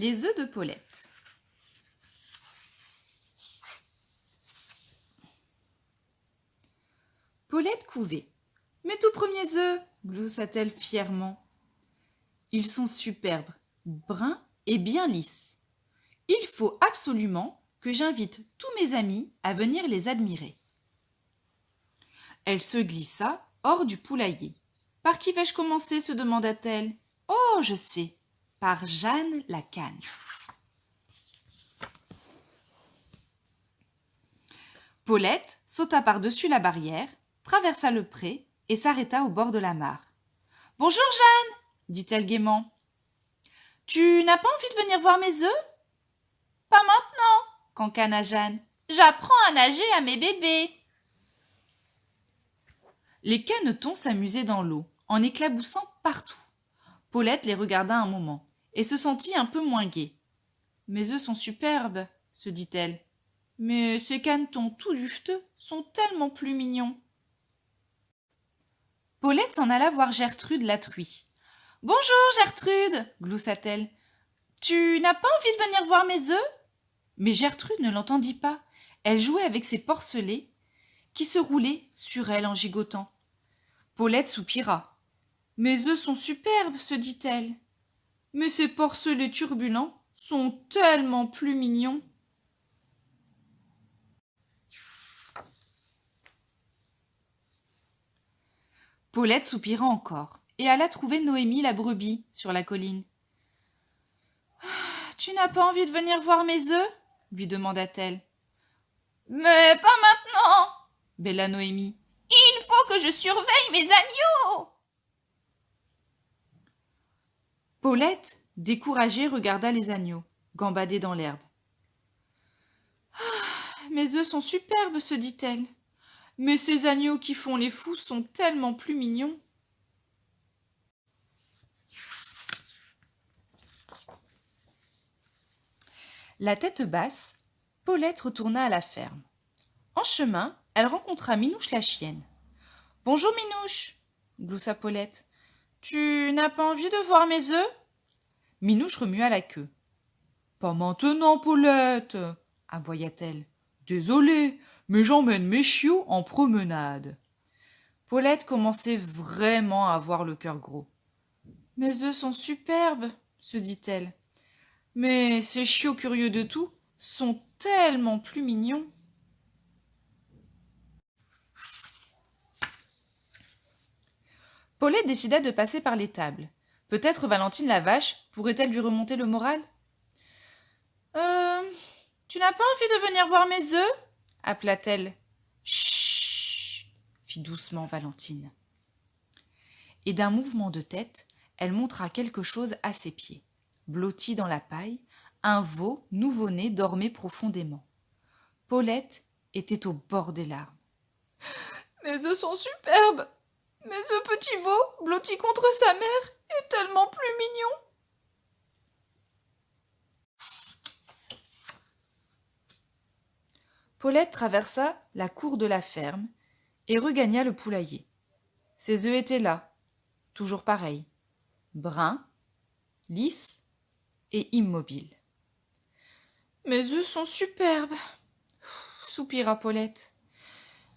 Les œufs de Paulette. Paulette couvait. « Mes tout premiers œufs !» gloussa-t-elle fièrement. « Ils sont superbes, bruns et bien lisses. Il faut absolument que j'invite tous mes amis à venir les admirer. » Elle se glissa hors du poulailler. « Par qui vais-je commencer ?» se demanda-t-elle. « Oh, je sais, par Jeanne la cane. » Paulette sauta par-dessus la barrière, traversa le pré et s'arrêta au bord de la mare. « Bonjour Jeanne !» dit-elle gaiement. « Tu n'as pas envie de venir voir mes œufs ?»« Pas maintenant !» cancana Jeanne. « J'apprends à nager à mes bébés. » Les canetons s'amusaient dans l'eau, en éclaboussant partout. Paulette les regarda un moment et se sentit un peu moins gaie. « Mes œufs sont superbes, » se dit-elle. « Mais ces canetons tout duveteux sont tellement plus mignons. » Paulette s'en alla voir Gertrude la truie. « Bonjour Gertrude !» gloussa-t-elle. « Tu n'as pas envie de venir voir mes œufs ?» Mais Gertrude ne l'entendit pas. Elle jouait avec ses porcelets qui se roulaient sur elle en gigotant. Paulette soupira. « Mes œufs sont superbes, se dit-elle. Mais ces porcelets turbulents sont tellement plus mignons. » Paulette soupira encore et alla trouver Noémie la brebis sur la colline. « Tu n'as pas envie de venir voir mes œufs ?» lui demanda-t-elle. « Mais pas maintenant !» bêla Noémie. « Il faut que je surveille mes agneaux !» Paulette, découragée, regarda les agneaux, gambadés dans l'herbe. « Mes œufs sont superbes, se dit-elle. Mais ces agneaux qui font les fous sont tellement plus mignons. » La tête basse, Paulette retourna à la ferme. En chemin, elle rencontra Minouche la chienne. « Bonjour Minouche !» gloussa Paulette. « Tu n'as pas envie de voir mes œufs ?» Minouche remua la queue. « Pas maintenant, Paulette !» aboya-t-elle. « Désolée, mais j'emmène mes chiots en promenade. » Paulette commençait vraiment à avoir le cœur gros. « Mes œufs sont superbes, » se dit-elle. « Mais ces chiots curieux de tout sont tellement plus mignons. » Paulette décida de passer par l'étable. Peut-être Valentine la vache pourrait-elle lui remonter le moral. « Tu n'as pas envie de venir voir mes œufs ?» appela-t-elle. « Chut !» fit doucement Valentine. Et d'un mouvement de tête, elle montra quelque chose à ses pieds. Blotti dans la paille, un veau nouveau-né dormait profondément. Paulette était au bord des larmes. « Mes œufs sont superbes ! Mais ce petit veau, blotti contre sa mère, est tellement plus mignon. » Paulette traversa la cour de la ferme et regagna le poulailler. Ses œufs étaient là, toujours pareils, bruns, lisses et immobiles. « Mes œufs sont superbes !» soupira Paulette.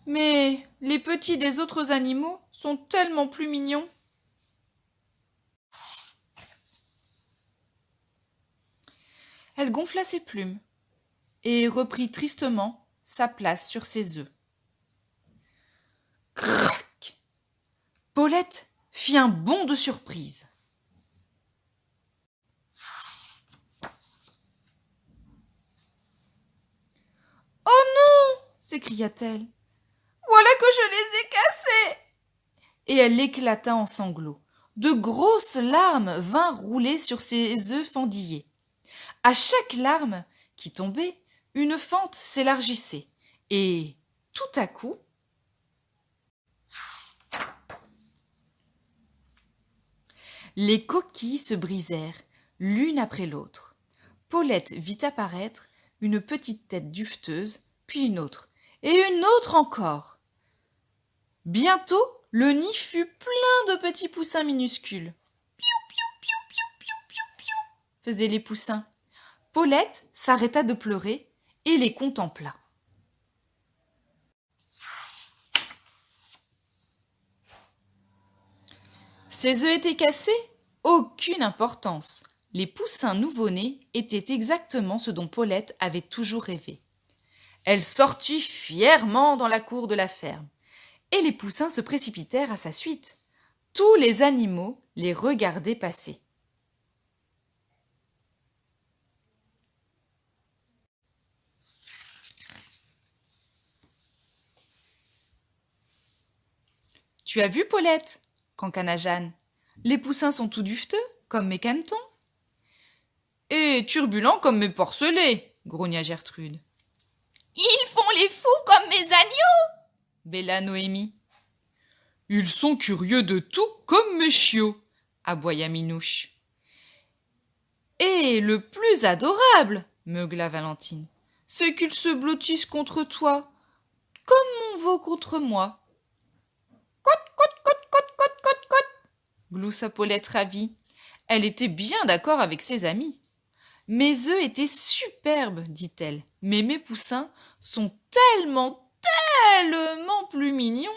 « Mais les petits des autres animaux sont tellement plus mignons. » Elle gonfla ses plumes et reprit tristement sa place sur ses œufs. Crac ! Paulette fit un bond de surprise. « Oh non !» s'écria-t-elle. « Voilà que je les ai cassés !» Et elle éclata en sanglots. De grosses larmes vinrent rouler sur ses œufs fendillés. À chaque larme qui tombait, une fente s'élargissait. Et, tout à coup, les coquilles se brisèrent, l'une après l'autre. Paulette vit apparaître une petite tête duveteuse, puis une autre, et une autre encore. Bientôt, le nid fut plein de petits poussins minuscules. « Piou, piou, piou, piou, piou, piou, piou » faisaient les poussins. Paulette s'arrêta de pleurer et les contempla. Ses œufs étaient cassés? Aucune importance. Les poussins nouveau-nés étaient exactement ce dont Paulette avait toujours rêvé. Elle sortit fièrement dans la cour de la ferme, et les poussins se précipitèrent à sa suite. Tous les animaux les regardaient passer. « Tu as vu, Paulette ?» cancana Jeanne. « Les poussins sont tout duveteux, comme mes canetons. »« Et turbulents comme mes porcelets !» grogna Gertrude. « Ils font les fous comme mes agneaux !» bêla Noémie. « Ils sont curieux de tout comme mes chiots !» aboya Minouche. « Et le plus adorable, meugla Valentine, c'est qu'ils se blottissent contre toi, comme mon veau contre moi. »« gloussa Paulette ravie. Elle était bien d'accord avec ses amis. « Mes œufs étaient superbes, dit-elle, mais mes poussins sont tellement plus mignons. »